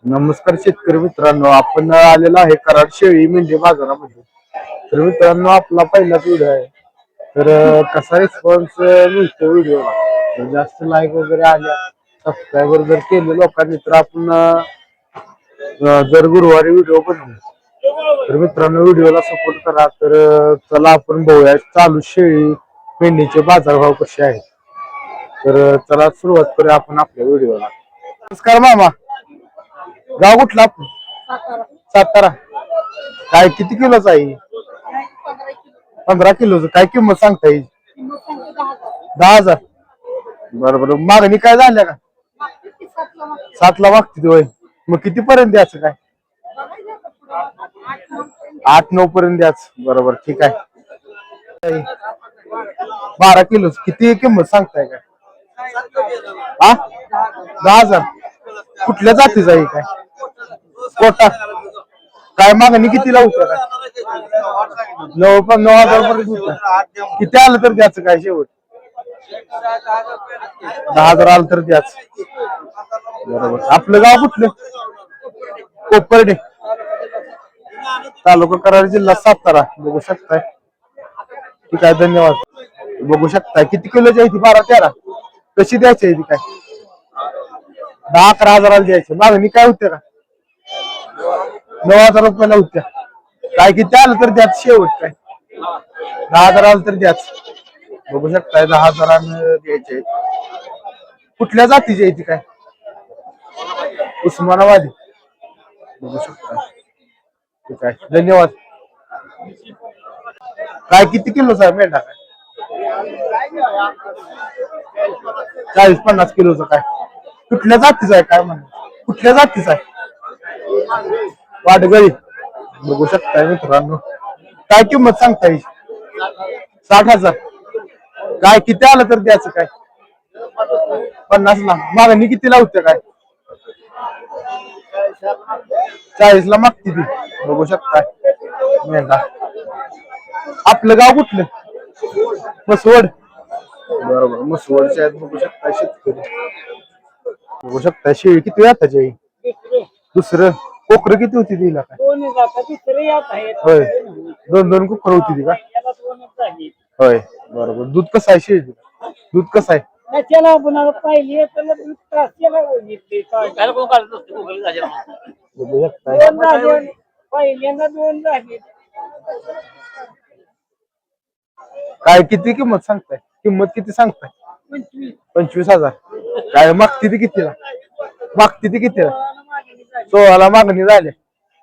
नमस्कार शेतकरी मित्रांनो, आपण आलेलो आहे कराड शेळी मेंढी बाजारामध्ये. तर मित्रांनो, आपला पहिलाच व्हिडिओ आहे. तर कसा रिस्पॉन्स मिळतो व्हिडिओला, तर जास्त लाईक वगैरे आल्या, सबस्क्राईबर जर केले लोकांनी तर आपण दर गुरुवारी व्हिडिओ बनवू. तर मित्रांनो, व्हिडिओला सपोर्ट करा. तर चला आपण बघूया चालू शेळी मेंढीचे बाजारभाव कसे आहेत. तर चला सुरुवात करूया आपण आपल्या व्हिडिओला. नमस्कार मामा, गाव कुठला आपलं? सातारा. काय किती किलोच आहे? 15 किलोच. काय किंमत सांगता येईल? 10,000. बरोबर. मागणी काय झाल्या का? 7 ला मागते होय. मग किती पर्यंत द्यायचं काय? 8-9 पर्यंत द्याच. बरोबर, ठीक आहे. 12 किलोच किती किंमत सांगताय काय? हा, 10,000. कुठल्या जातीचा आहे काय? कोटा. काय मागणी किती लावतो काय? 9,000 पर्यंत होतं. किती आलं तर द्याचं काय शेवट? 10,000 आलं तर द्याच. बरोबर. आपलं गाव कुठलं? कोपर्डे, तालुका कराड, जिल्हा सातारा. बघू शकताय. ठीक आहे, धन्यवाद. बघू शकताय किती किलोची आहे ती? 12-13. कशी द्यायची आहे ती काय? 10-11 हजाराला द्यायची. मागणी काय होते का? 9,000 रुपयाला होत्या. काय किती आलं तर द्याच शेवट काय? 10,000 आलं तर द्याच. बघू शकताय 10,000 द्यायचे. कुठल्या जातीची आहे ती काय? उस्मानाबादी. बघू शकता. ठीक आहे, धन्यवाद. काय किती किलोचा आहे मेंढा काय? 40-50 किलोचा. काय कुठल्या जातीचा आहे काय म्हणा? कुठल्या जातीचा आहे? वाटगळी. बघू शकताय मित्रांनो. काय किंमत सांगता येईल? 60,000. काय किती आलं तर द्यायचं काय? 50 ला. मागणी किती लावते काय? 40 ला मागते ती. बघू शकताय मेंढा. आपलं गाव कुठलं? मसवड. बरोबर, मसवडचे आहेत. बघू शकता शेतकरी. बघू शकता शेळी किती आताची आहे? दुसरं. कोकरं किती होती तिला काय? होय, 2-2 कोकरं होती ती का? होय, बरोबर. दूध कसं आहे शेळी? दूध कसं आहे? बघू शकताय. काय किती किंमत सांगताय? किंमत किती सांगताय? 25,000. काय मागती ती कितीला? मागती ती कितीला? 16ला मागणी झाली.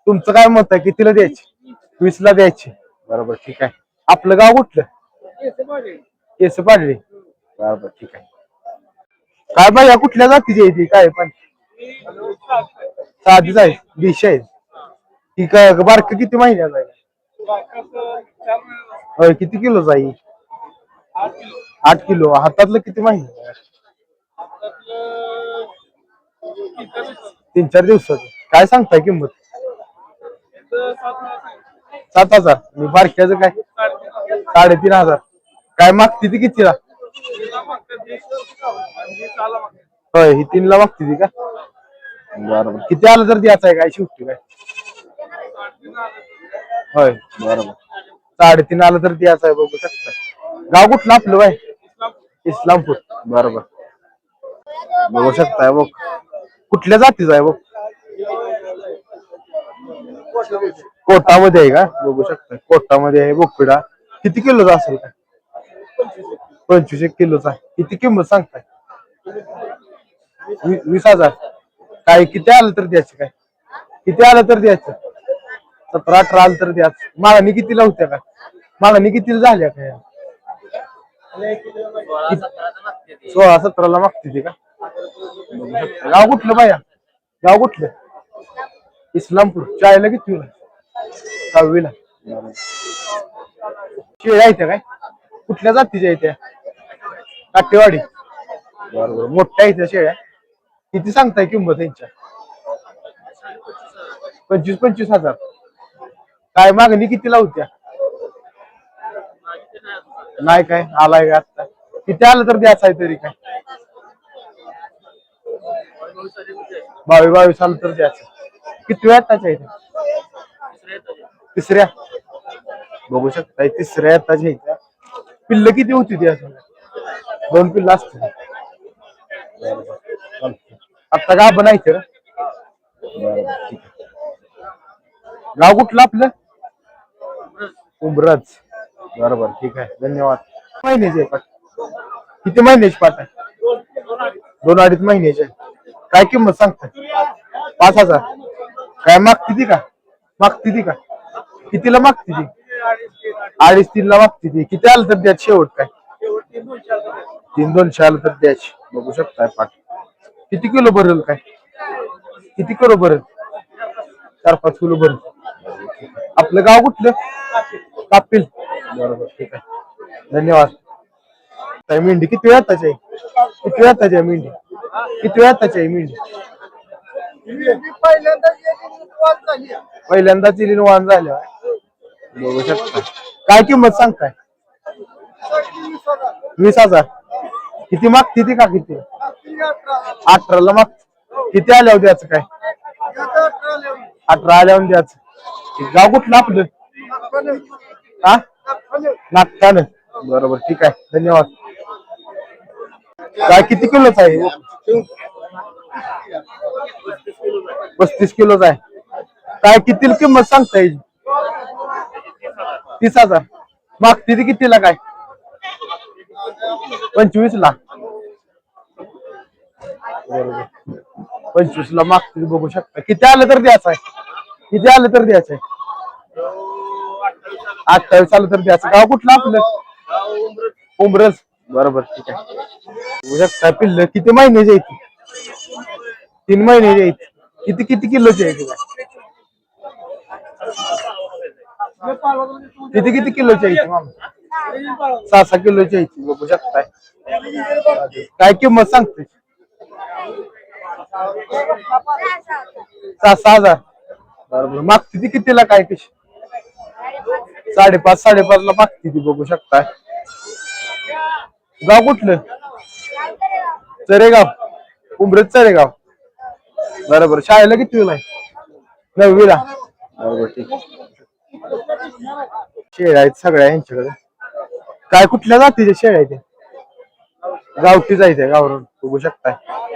तुमचं काय मत आहे? कितीला द्यायची? 20ला द्यायची. बरोबर, ठीक आहे. आपलं गाव कुठलं? केस पाडली. बरोबर, ठीक आहे. काय बाई, कुठल्या जातीची आहे ती? काय पण साधीच आहे, देशी आहे. ती काय बारक किती महिन्याचा आहे? होय, किती किलोचा आहे? 8 किलो. हातातलं किती महिने? 3-4 दिवसात. काय सांगताय किंमत? 7,000. मी बारक्याचं काय? 3,500. काय मागते ती कितीला? होय, ही 3ला मागते ती का? बरोबर. किती आलं तर द्यायचं आहे काय शेवटी काय? होय, बरोबर. 3.5 आलं तर द्यायचं आहे. बघू शकता. गाव कुठलं आपलं बाय? इस्लामपूर. बरोबर. बघू शकताय. बघ कुठल्या जातीचा आहे? बघ कोटामध्ये आहे का? बघू शकता कोटामध्ये आहे. बोकडा किती किलोचा असेल काय? 25 किलोचा. किती किंमत सांगताय? 20,000. काय किती आलं तर द्यायचं काय? किती आलं तर द्यायचं? 17-18 आलं तर द्यायचं. मागणी कितीला होत्या काय? मागणी कितीला झाल्या काय? 16-17ला मागते ती का? गाव कुठलं बाया? गाव कुठलं? इस्लामपूर. चायला किती? 6वीला. शेळ्या आहेत काय? कुठल्या जातीच्या आहेत त्या? काटेवाडी. बरोबर, मोठ्या आहेत त्या शेळ्या. किती सांगताय किंमत त्यांच्या? 25,000. काय मागणी किती लावत्या? नाही काय आलाय का आता? किती आलं तर द्यायचं आहे तरी काय? 22 आलं तर द्यायचं. किती वेळ आताच्या इथे? तिसऱ्या. बघू शकता तिसऱ्या आताच्या इथे. पिल्ल किती होती ती असं? 2 पिल्ल असतील. आता का आपण ऐक गाव कुठलं आपलं? उमरज. बरोबर ठीक आहे धन्यवाद. महिन्याचे पाठ किती महिन्याची पाठ आहे? 2-2.5 महिन्याचे. काय किंमत सांगताय? 5,000. काय मागती ती का? मागती ती का? कितीला मागती ती? 2.5-3 ला मागती ती. किती आलं तर द्याच शेवट काय? 3-200 आलं तर द्याच. बघू शकताय पाठ. किती किलो भरेल काय? किती किलो भरेल? 4-5 किलो भरेल. आपलं गाव कुठलं? कापिल. बरोबर ठीक आहे धन्यवाद. मेंढी किती वेळ आताची आहे? किती वेळ आताची आहे मेंढी? किती वेळ आताची आहे मेंढी? पहिल्यांदाच वाहन झाल्या. बघू शकता. काय किंमत सांगताय? 20,000. किती मागती ती का किती? 18ला माग. किती आल्यावर द्याचं काय? 18 आल्यावर द्याचं. गाव कुठलं आपलं? हा नागठाण. बरोबर ठीक आहे धन्यवाद. काय किती किलोच आहे? 35 किलोच आहे. काय किती किंमत सांगता येईल? 30,000. मागती ती कितीला काय? 25ला. बरोबर 25ला मागती बघू शकता. किती आलं तर द्यायचं आहे? किती आलं तर द्यायचं आहे? 28 आलं तर द्यायचं. गाव कुठलं आपलं? उमरज. बरोबर ठीक आहे. बघू शकता पिल्ल किती महिन्याची आहे? 3 महिन्याची आहे. किती किती किलोची आहे? किती किती किलोची आहे मामा? 6-6 किलोची आहे. बघू शकताय. काय किंमत सांगते? 6,000. बरोबर मागती ती कितीला काय कशी? 5.5 ला मागती ती बघू शकताय. गाव कुठलं? चरेगाव. उमरज चरेगाव. बरोबर शाळेला किती वेळ आहे? 9वीला. बरोबर ठीक. शेळ्या आहेत सगळ्या यांच्याकडे. काय कुठल्या जातीच्या शेळ्या आहेत? गावठी जायचंय गावरून बघू शकताय.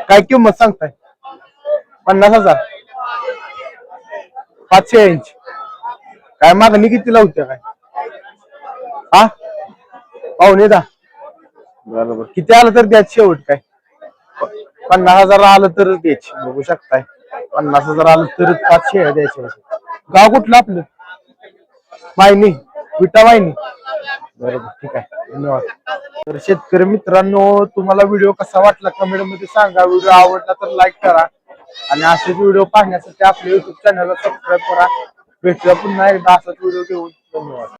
काय किंमत सांगताय? 50,000. 500 इंच. काय मागणी किती लावत्या काय? हा 9.5. बरोबर किती आलं तर द्याच शेवट काय? 50,000 आलं तरच द्यायची बघू शकताय. 50,000 आलं तरच 5 शेळ्या द्यायच्या. गाव कुठलं आपलं? मायनी. विटा मायनी. बरोबर ठीक आहे धन्यवाद. तर शेतकरी मित्रांनो तुम्हाला व्हिडिओ कसा वाटला कमेंट मध्ये सांगा. व्हिडिओ आवडला तर लाईक करा आणि असेच व्हिडिओ पाहण्यासाठी आपल्या युट्यूब चॅनलला सबस्क्राईब करा. भेटूया पुन्हा एकदा असाच व्हिडिओ घेऊन. धन्यवाद.